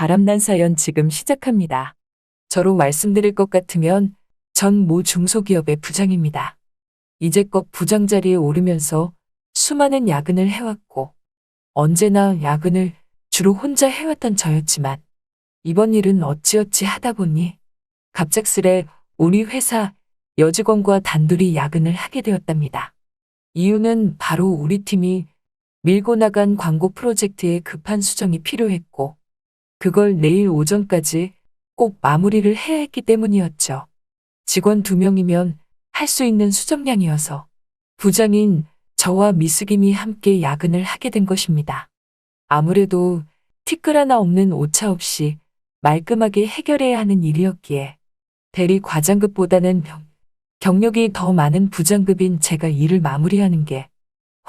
바람난 사연 지금 시작합니다. 저로 말씀드릴 것 같으면 전 모 중소기업의 부장입니다. 이제껏 부장 자리에 오르면서 수많은 야근을 해왔고 언제나 야근을 주로 혼자 해왔던 저였지만 이번 일은 어찌어찌 하다 보니 갑작스레 우리 회사 여직원과 단둘이 야근을 하게 되었답니다. 이유는 바로 우리 팀이 밀고 나간 광고 프로젝트에 급한 수정이 필요했고 그걸 내일 오전까지 꼭 마무리를 해야 했기 때문이었죠. 직원 2명이면 할 수 있는 수정량이어서 부장인 저와 미스김이 함께 야근을 하게 된 것입니다. 아무래도 티끌 하나 없는 오차 없이 말끔하게 해결해야 하는 일이었기에 대리 과장급보다는 경력이 더 많은 부장급인 제가 일을 마무리하는 게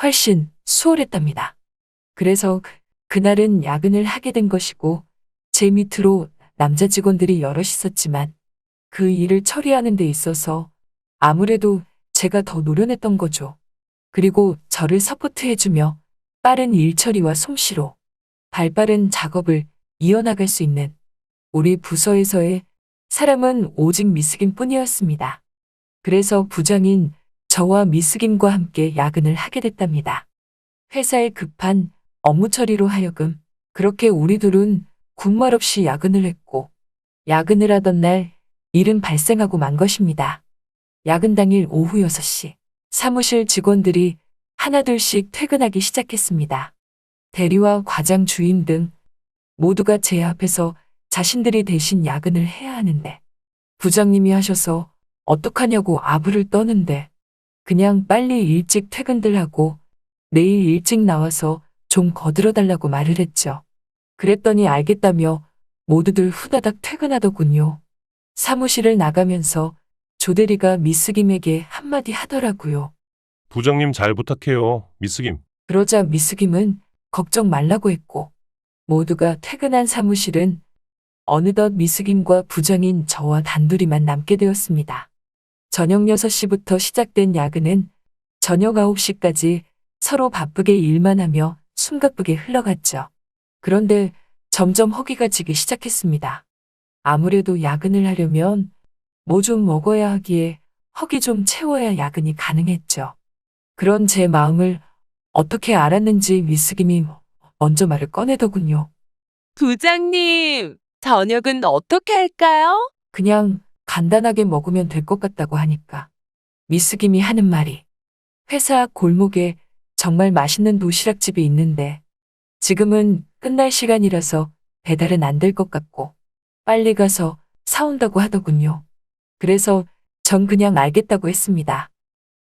훨씬 수월했답니다. 그래서 그날은 야근을 하게 된 것이고 제 밑으로 남자 직원들이 여럿 있었지만 그 일을 처리하는 데 있어서 아무래도 제가 더 노련했던 거죠. 그리고 저를 서포트해주며 빠른 일 처리와 솜씨로 발빠른 작업을 이어나갈 수 있는 우리 부서에서의 사람은 오직 미스김 뿐이었습니다. 그래서 부장인 저와 미스김과 함께 야근을 하게 됐답니다. 회사의 급한 업무 처리로 하여금 그렇게 우리 둘은 군말 없이 야근을 했고 야근을 하던 날 일은 발생하고 만 것입니다. 야근 당일 오후 6시 사무실 직원들이 하나둘씩 퇴근하기 시작했습니다. 대리와 과장 주임 등 모두가 제 앞에서 자신들이 대신 야근을 해야 하는데 부장님이 하셔서 어떡하냐고 아부를 떠는데 그냥 빨리 일찍 퇴근들 하고 내일 일찍 나와서 좀 거들어달라고 말을 했죠. 그랬더니 알겠다며 모두들 후다닥 퇴근하더군요. 사무실을 나가면서 조대리가 미스김에게 한마디 하더라고요. 부장님 잘 부탁해요, 미스김. 그러자 미스김은 걱정 말라고 했고 모두가 퇴근한 사무실은 어느덧 미스김과 부장인 저와 단둘이만 남게 되었습니다. 저녁 6시부터 시작된 야근은 저녁 9시까지 서로 바쁘게 일만 하며 숨가쁘게 흘러갔죠. 그런데 점점 허기가 지기 시작했습니다. 아무래도 야근을 하려면 뭐 좀 먹어야 하기에 허기 좀 채워야 야근이 가능했죠. 그런 제 마음을 어떻게 알았는지 미스김이 먼저 말을 꺼내더군요. 부장님, 저녁은 어떻게 할까요? 그냥 간단하게 먹으면 될 것 같다고 하니까 미스김이 하는 말이 회사 앞 골목에 정말 맛있는 도시락집이 있는데 지금은 끝날 시간이라서 배달은 안 될 것 같고 빨리 가서 사온다고 하더군요. 그래서 전 그냥 알겠다고 했습니다.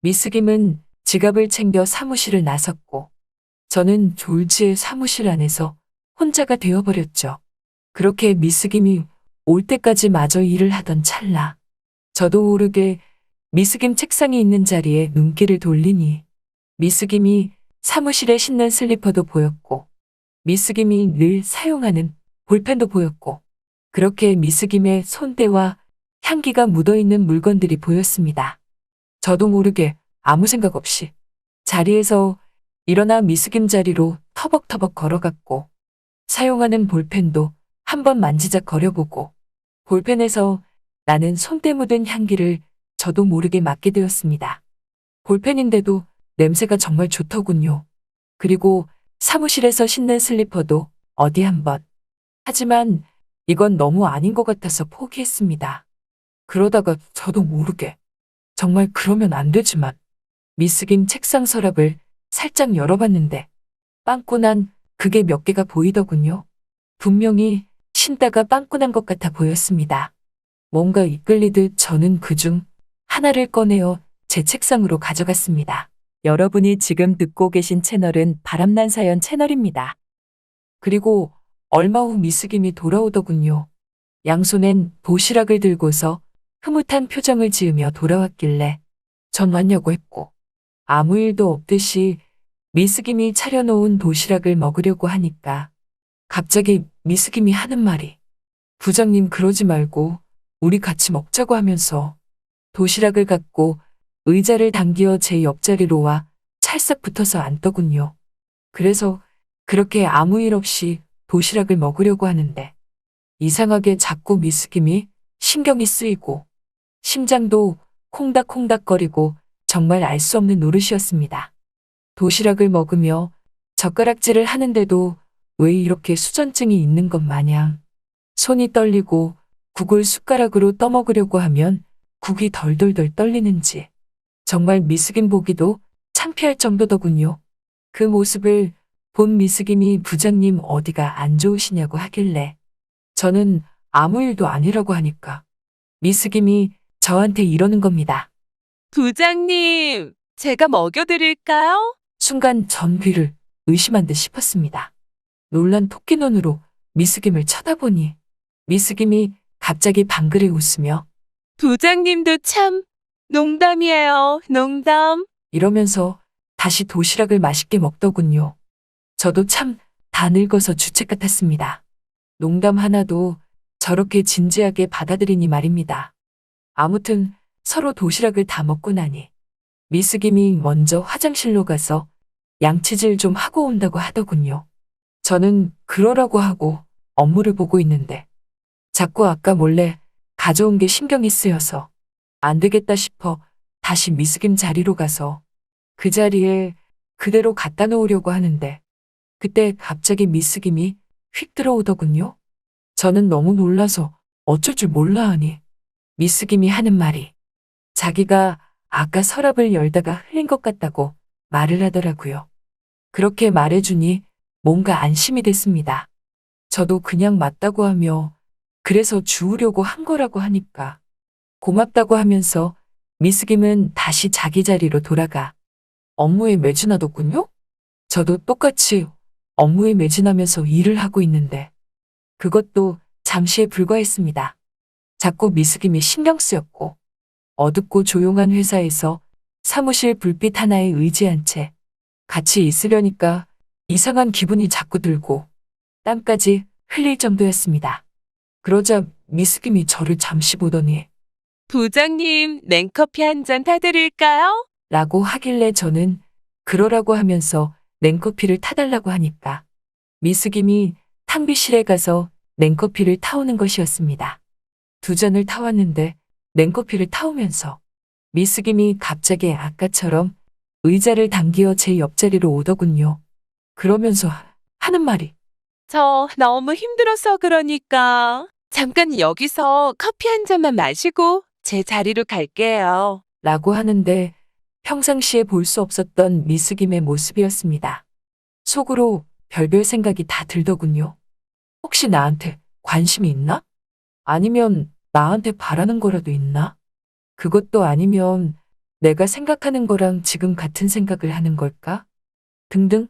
미스김은 지갑을 챙겨 사무실을 나섰고 저는 졸지에 사무실 안에서 혼자가 되어버렸죠. 그렇게 미스김이 올 때까지 마저 일을 하던 찰나 저도 모르게 미스김 책상이 있는 자리에 눈길을 돌리니 미스김이 사무실에 신는 슬리퍼도 보였고 미스김이 늘 사용하는 볼펜도 보였고 그렇게 미스김의 손때와 향기가 묻어있는 물건들이 보였습니다. 저도 모르게 아무 생각 없이 자리에서 일어나 미스김 자리로 터벅터벅 걸어갔고 사용하는 볼펜도 한번 만지작 거려보고 볼펜에서 나는 손때 묻은 향기를 저도 모르게 맡게 되었습니다. 볼펜인데도 냄새가 정말 좋더군요. 그리고 사무실에서 신는 슬리퍼도 어디 한번. 하지만 이건 너무 아닌 것 같아서 포기했습니다. 그러다가 저도 모르게 정말 그러면 안 되지만 미스김 책상 서랍을 살짝 열어봤는데 빵꾸난 그게 몇 개가 보이더군요. 분명히 신다가 빵꾸난 것 같아 보였습니다. 뭔가 이끌리듯 저는 그중 하나를 꺼내어 제 책상으로 가져갔습니다. 여러분이 지금 듣고 계신 채널은 바람난 사연 채널입니다. 그리고 얼마 후 미스김이 돌아오더군요. 양손엔 도시락을 들고서 흐뭇한 표정을 지으며 돌아왔길래 전 왔냐고 했고 아무 일도 없듯이 미스김이 차려놓은 도시락을 먹으려고 하니까 갑자기 미스김이 하는 말이 부장님 그러지 말고 우리 같이 먹자고 하면서 도시락을 갖고 의자를 당기어 제 옆자리로 와 찰싹 붙어서 앉더군요. 그래서 그렇게 아무 일 없이 도시락을 먹으려고 하는데 이상하게 자꾸 미스김이 신경이 쓰이고 심장도 콩닥콩닥거리고 정말 알 수 없는 노릇이었습니다. 도시락을 먹으며 젓가락질을 하는데도 왜 이렇게 수전증이 있는 것 마냥 손이 떨리고 국을 숟가락으로 떠먹으려고 하면 국이 덜덜덜 떨리는지 정말 미스김 보기도 창피할 정도더군요. 그 모습을 본 미스김이 부장님 어디가 안 좋으시냐고 하길래 저는 아무 일도 아니라고 하니까 미스김이 저한테 이러는 겁니다. 부장님, 제가 먹여드릴까요? 순간 전 귀를 의심한 듯 싶었습니다. 놀란 토끼 눈으로 미스김을 쳐다보니 미스김이 갑자기 방글이 웃으며 부장님도 참 농담이에요, 농담. 이러면서 다시 도시락을 맛있게 먹더군요. 저도 참 다 늙어서 주책 같았습니다. 농담 하나도 저렇게 진지하게 받아들이니 말입니다. 아무튼 서로 도시락을 다 먹고 나니 미스김이 먼저 화장실로 가서 양치질 좀 하고 온다고 하더군요. 저는 그러라고 하고 업무를 보고 있는데 자꾸 아까 몰래 가져온 게 신경이 쓰여서 안 되겠다 싶어 다시 미스김 자리로 가서 그 자리에 그대로 갖다 놓으려고 하는데 그때 갑자기 미스김이 휙 들어오더군요. 저는 너무 놀라서 어쩔 줄 몰라 하니 미스김이 하는 말이 자기가 아까 서랍을 열다가 흘린 것 같다고 말을 하더라고요. 그렇게 말해주니 뭔가 안심이 됐습니다. 저도 그냥 맞다고 하며 그래서 주우려고 한 거라고 하니까 고맙다고 하면서 미스김은 다시 자기 자리로 돌아가 업무에 매진하더군요. 저도 똑같이 업무에 매진하면서 일을 하고 있는데 그것도 잠시에 불과했습니다. 자꾸 미스김이 신경 쓰였고 어둡고 조용한 회사에서 사무실 불빛 하나에 의지한 채 같이 있으려니까 이상한 기분이 자꾸 들고 땀까지 흘릴 정도였습니다. 그러자 미스김이 저를 잠시 보더니 부장님, 냉커피 한 잔 타드릴까요? 라고 하길래 저는 그러라고 하면서 냉커피를 타달라고 하니까 미스김이 탕비실에 가서 냉커피를 타오는 것이었습니다. 2잔을 타왔는데 냉커피를 타오면서 미스김이 갑자기 아까처럼 의자를 당기어 제 옆자리로 오더군요. 그러면서 하는 말이 저 너무 힘들어서 그러니까 잠깐 여기서 커피 한 잔만 마시고 제 자리로 갈게요. 라고 하는데 평상시에 볼 수 없었던 미스김의 모습이었습니다. 속으로 별별 생각이 다 들더군요. 혹시 나한테 관심이 있나? 아니면 나한테 바라는 거라도 있나? 그것도 아니면 내가 생각하는 거랑 지금 같은 생각을 하는 걸까? 등등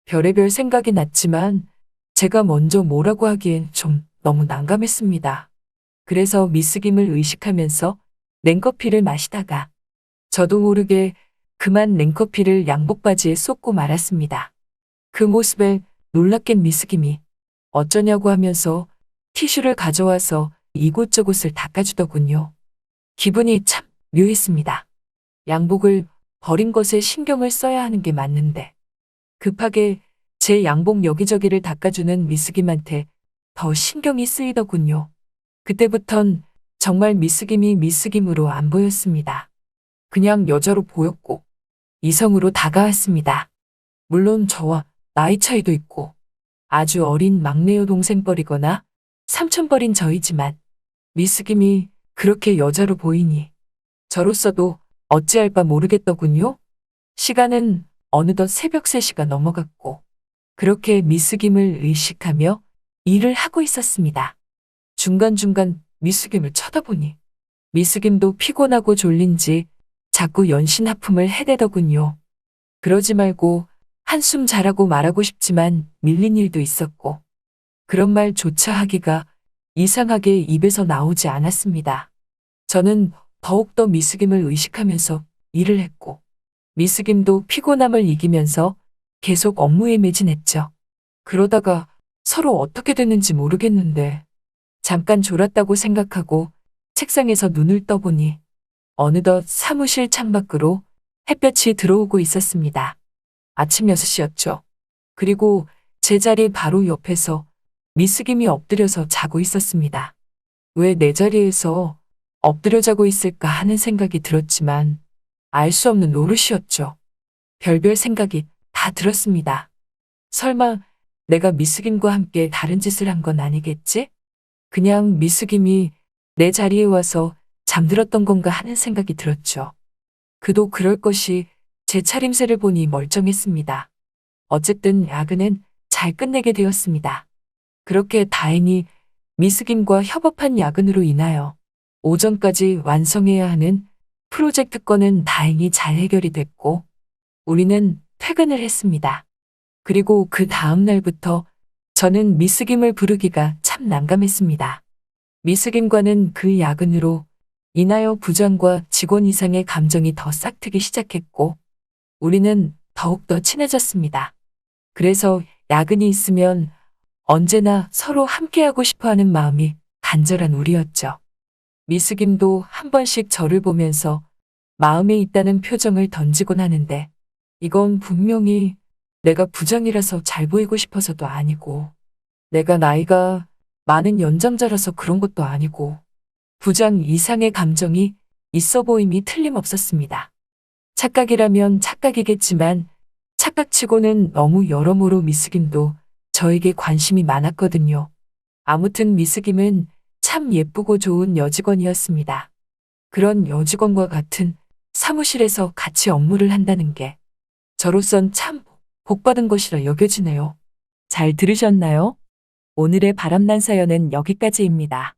별의별 생각이 났지만 제가 먼저 뭐라고 하기엔 좀 너무 난감했습니다. 그래서 미스김을 의식하면서 냉커피를 마시다가 저도 모르게 그만 냉커피를 양복바지에 쏟고 말았습니다. 그 모습에 놀랍게 미스김이 어쩌냐고 하면서 티슈를 가져와서 이곳저곳을 닦아주더군요. 기분이 참 묘했습니다. 양복을 버린 것에 신경을 써야 하는 게 맞는데 급하게 제 양복 여기저기를 닦아주는 미스김한테 더 신경이 쓰이더군요. 그때부턴 정말 미스김이 미스김으로 안 보였습니다. 그냥 여자로 보였고 이성으로 다가왔습니다. 물론 저와 나이 차이도 있고 아주 어린 막내 여동생뻘이거나 삼촌뻘인 저이지만 미스김이 그렇게 여자로 보이니 저로서도 어찌할 바 모르겠더군요. 시간은 어느덧 새벽 3시가 넘어갔고 그렇게 미스김을 의식하며 일을 하고 있었습니다. 중간중간 미스김을 쳐다보니 미스김도 피곤하고 졸린지 자꾸 연신 하품을 해대더군요. 그러지 말고 한숨 자라고 말하고 싶지만 밀린 일도 있었고 그런 말조차 하기가 이상하게 입에서 나오지 않았습니다. 저는 더욱더 미스김을 의식하면서 일을 했고 미스김도 피곤함을 이기면서 계속 업무에 매진했죠. 그러다가 서로 어떻게 됐는지 모르겠는데 잠깐 졸았다고 생각하고 책상에서 눈을 떠보니 어느덧 사무실 창밖으로 햇볕이 들어오고 있었습니다. 아침 6시였죠. 그리고 제 자리 바로 옆에서 미스김이 엎드려서 자고 있었습니다. 왜 내 자리에서 엎드려 자고 있을까 하는 생각이 들었지만 알 수 없는 노릇이었죠. 별별 생각이 다 들었습니다. 설마 내가 미스김과 함께 다른 짓을 한 건 아니겠지? 그냥 미스김이 내 자리에 와서 잠들었던 건가 하는 생각이 들었죠. 그도 그럴 것이 제 차림새를 보니 멀쩡했습니다. 어쨌든 야근은 잘 끝내게 되었습니다. 그렇게 다행히 미스김과 협업한 야근으로 인하여 오전까지 완성해야 하는 프로젝트 건은 다행히 잘 해결이 됐고 우리는 퇴근을 했습니다. 그리고 그 다음 날부터 저는 미스김을 부르기가 참 난감했습니다. 미스김과는 그 야근으로 인하여 부장과 직원 이상의 감정이 더 싹트기 시작했고 우리는 더욱더 친해졌습니다. 그래서 야근이 있으면 언제나 서로 함께하고 싶어하는 마음이 간절한 우리였죠. 미스김도 한 번씩 저를 보면서 마음에 있다는 표정을 던지곤 하는데 이건 분명히 내가 부장이라서 잘 보이고 싶어서도 아니고 내가 나이가 많은 연장자라서 그런 것도 아니고 부장 이상의 감정이 있어 보임이 틀림없었습니다. 착각이라면 착각이겠지만 착각치고는 너무 여러모로 미스김도 저에게 관심이 많았거든요. 아무튼 미스김은 참 예쁘고 좋은 여직원이었습니다. 그런 여직원과 같은 사무실에서 같이 업무를 한다는 게 저로선 참 복받은 것이라 여겨지네요. 잘 들으셨나요? 오늘의 바람난 사연은 여기까지입니다.